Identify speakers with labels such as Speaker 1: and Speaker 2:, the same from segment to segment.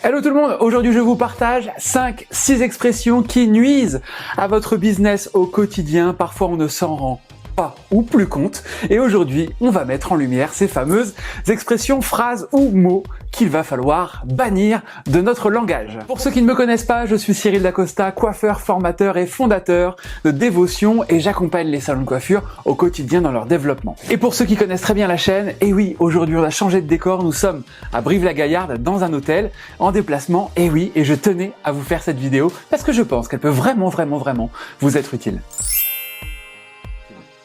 Speaker 1: Hello tout le monde, aujourd'hui je vous partage 5-6 expressions qui nuisent à votre business au quotidien. Parfois on ne s'en rend pas ou plus compte. Et aujourd'hui on va mettre en lumière ces fameuses expressions, phrases ou mots qu'il va falloir bannir de notre langage. Pour ceux qui ne me connaissent pas, je suis Cyril Dacosta, coiffeur, formateur et fondateur de Dévotion et j'accompagne les salons de coiffure au quotidien dans leur développement. Et pour ceux qui connaissent très bien la chaîne, et oui, aujourd'hui on a changé de décor, nous sommes à Brive-la-Gaillarde dans un hôtel en déplacement, et oui, et je tenais à vous faire cette vidéo parce que je pense qu'elle peut vraiment vous être utile.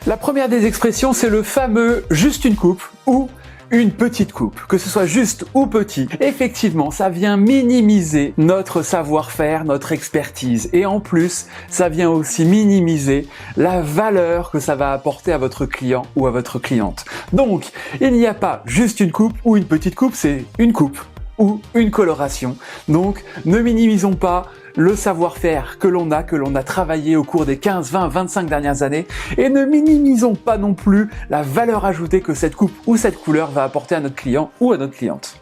Speaker 1: La première des expressions, c'est le fameux « juste une coupe » ou une petite coupe, que ce soit juste ou petit. Effectivement, ça vient minimiser notre savoir-faire, notre expertise. Et en plus, ça vient aussi minimiser la valeur que ça va apporter à votre client ou à votre cliente. Donc, il n'y a pas juste une coupe ou une petite coupe, c'est une coupe ou une coloration. Donc, ne minimisons pas le savoir-faire que l'on a travaillé au cours des 15, 20, 25 dernières années et ne minimisons pas non plus la valeur ajoutée que cette coupe ou cette couleur va apporter à notre client ou à notre cliente.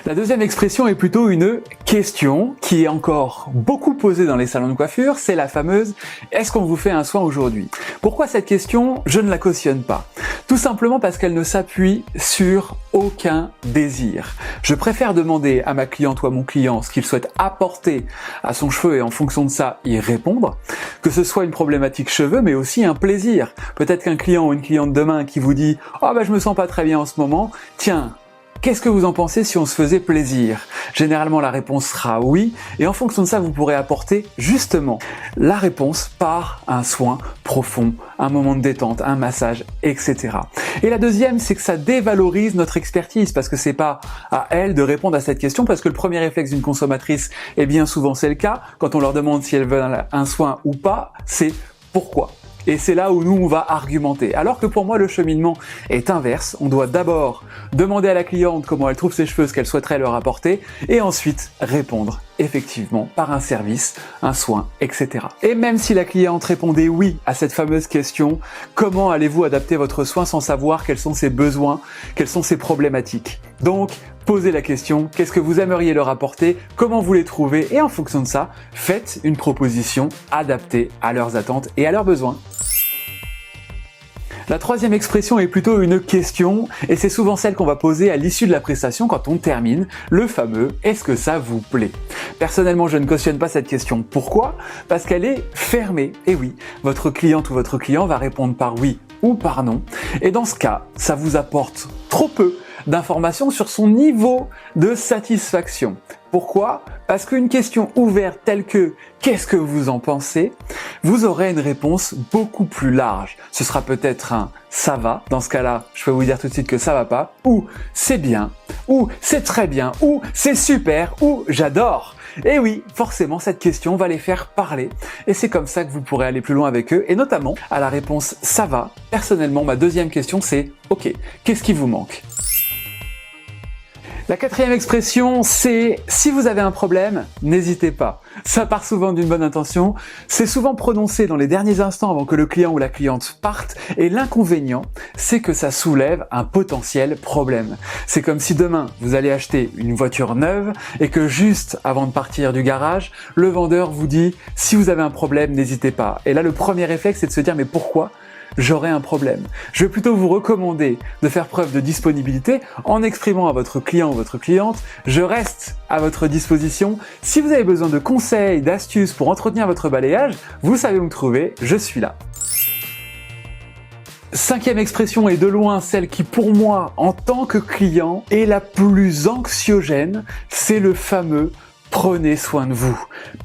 Speaker 1: La deuxième expression est plutôt une question qui est encore beaucoup posée dans les salons de coiffure, c'est la fameuse « Est-ce qu'on vous fait un soin aujourd'hui ?» Pourquoi cette question? Je ne la cautionne pas. Tout simplement parce qu'elle ne s'appuie sur aucun désir. Je préfère demander à ma cliente ou à mon client ce qu'il souhaite apporter à son cheveu et en fonction de ça y répondre, que ce soit une problématique cheveux mais aussi un plaisir. Peut-être qu'un client ou une cliente demain qui vous dit « Ah je me sens pas très bien en ce moment, tiens, qu'est-ce que vous en pensez si on se faisait plaisir ?» Généralement, la réponse sera oui, et en fonction de ça, vous pourrez apporter justement la réponse par un soin profond, un moment de détente, un massage, etc. Et la deuxième, c'est que ça dévalorise notre expertise, parce que c'est pas à elle de répondre à cette question, parce que le premier réflexe d'une consommatrice, et bien souvent c'est le cas, quand on leur demande si elles veulent un soin ou pas, c'est pourquoi. Et c'est là où nous, on va argumenter. Alors que pour moi, le cheminement est inverse. On doit d'abord demander à la cliente comment elle trouve ses cheveux, ce qu'elle souhaiterait leur apporter, et ensuite répondre effectivement par un service, un soin, etc. Et même si la cliente répondait oui à cette fameuse question, comment allez-vous adapter votre soin sans savoir quels sont ses besoins, quelles sont ses problématiques? Donc, posez la question, qu'est-ce que vous aimeriez leur apporter, comment vous les trouvez, et en fonction de ça, faites une proposition adaptée à leurs attentes et à leurs besoins. La troisième expression est plutôt une question et c'est souvent celle qu'on va poser à l'issue de la prestation quand on termine, le fameux « Est-ce que ça vous plaît ?» Personnellement, je ne cautionne pas cette question. Pourquoi? Parce qu'elle est fermée. Et oui, votre cliente ou votre client va répondre par oui ou par non. Et dans ce cas, ça vous apporte trop peu d'informations sur son niveau de satisfaction. Pourquoi? Parce qu'une question ouverte telle que « Qu'est-ce que vous en pensez ?» vous aurez une réponse beaucoup plus large. Ce sera peut-être un « ça va », dans ce cas-là, je peux vous dire tout de suite que ça va pas, ou « c'est bien », ou « c'est très bien », ou « c'est super », ou « j'adore ». Et oui, forcément, cette question va les faire parler. Et c'est comme ça que vous pourrez aller plus loin avec eux. Et notamment, à la réponse « ça va », personnellement, ma deuxième question c'est « Ok, qu'est-ce qui vous manque ?» La quatrième expression, c'est « si vous avez un problème, n'hésitez pas ». Ça part souvent d'une bonne intention, c'est souvent prononcé dans les derniers instants avant que le client ou la cliente parte, et l'inconvénient, c'est que ça soulève un potentiel problème. C'est comme si demain, vous allez acheter une voiture neuve, et que juste avant de partir du garage, le vendeur vous dit « si vous avez un problème, n'hésitez pas ». Et là, le premier réflexe, c'est de se dire « mais pourquoi ? J'aurai un problème ». Je vais plutôt vous recommander de faire preuve de disponibilité en exprimant à votre client ou votre cliente « je reste à votre disposition. Si vous avez besoin de conseils, d'astuces pour entretenir votre balayage, vous savez où me trouver, je suis là ». Cinquième expression est de loin celle qui pour moi, en tant que client, est la plus anxiogène, c'est le fameux « prenez soin de vous ».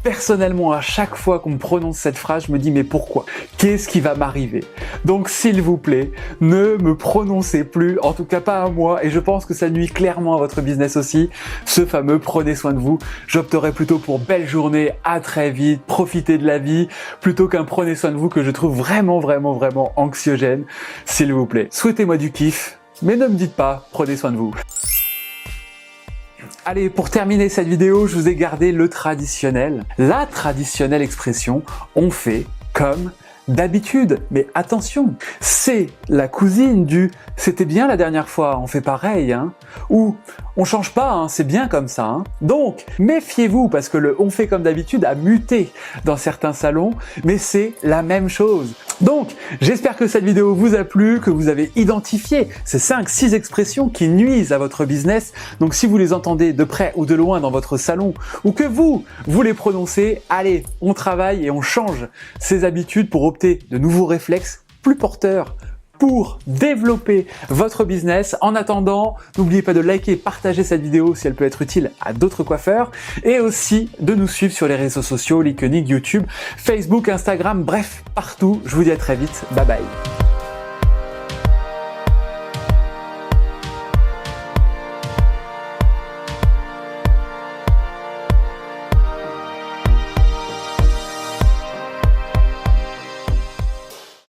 Speaker 1: Personnellement, à chaque fois qu'on me prononce cette phrase, je me dis mais pourquoi? Qu'est-ce qui va m'arriver? Donc s'il vous plaît, ne me prononcez plus, en tout cas pas à moi, et je pense que ça nuit clairement à votre business aussi, ce fameux « prenez soin de vous ». J'opterais plutôt pour belle journée, à très vite, profitez de la vie, plutôt qu'un « prenez soin de vous » que je trouve vraiment anxiogène. S'il vous plaît, souhaitez-moi du kiff, mais ne me dites pas « prenez soin de vous ». Allez, pour terminer cette vidéo, je vous ai gardé le traditionnel, la traditionnelle expression « on fait comme d'habitude. Mais attention, c'est la cousine du « c'était bien la dernière fois, on fait pareil hein » ou « on change pas, hein, c'est bien comme ça hein ». Donc, méfiez-vous parce que le « on fait comme d'habitude » a muté dans certains salons, mais c'est la même chose. Donc, j'espère que cette vidéo vous a plu, que vous avez identifié ces 5-6 expressions qui nuisent à votre business. Donc, si vous les entendez de près ou de loin dans votre salon, ou que vous les prononcez, allez, on travaille et on change ces habitudes pour opter de nouveaux réflexes plus porteurs pour développer votre business. En attendant, n'oubliez pas de liker et partager cette vidéo si elle peut être utile à d'autres coiffeurs et aussi de nous suivre sur les réseaux sociaux, LinkedIn, YouTube, Facebook, Instagram, bref, partout. Je vous dis à très vite. Bye bye.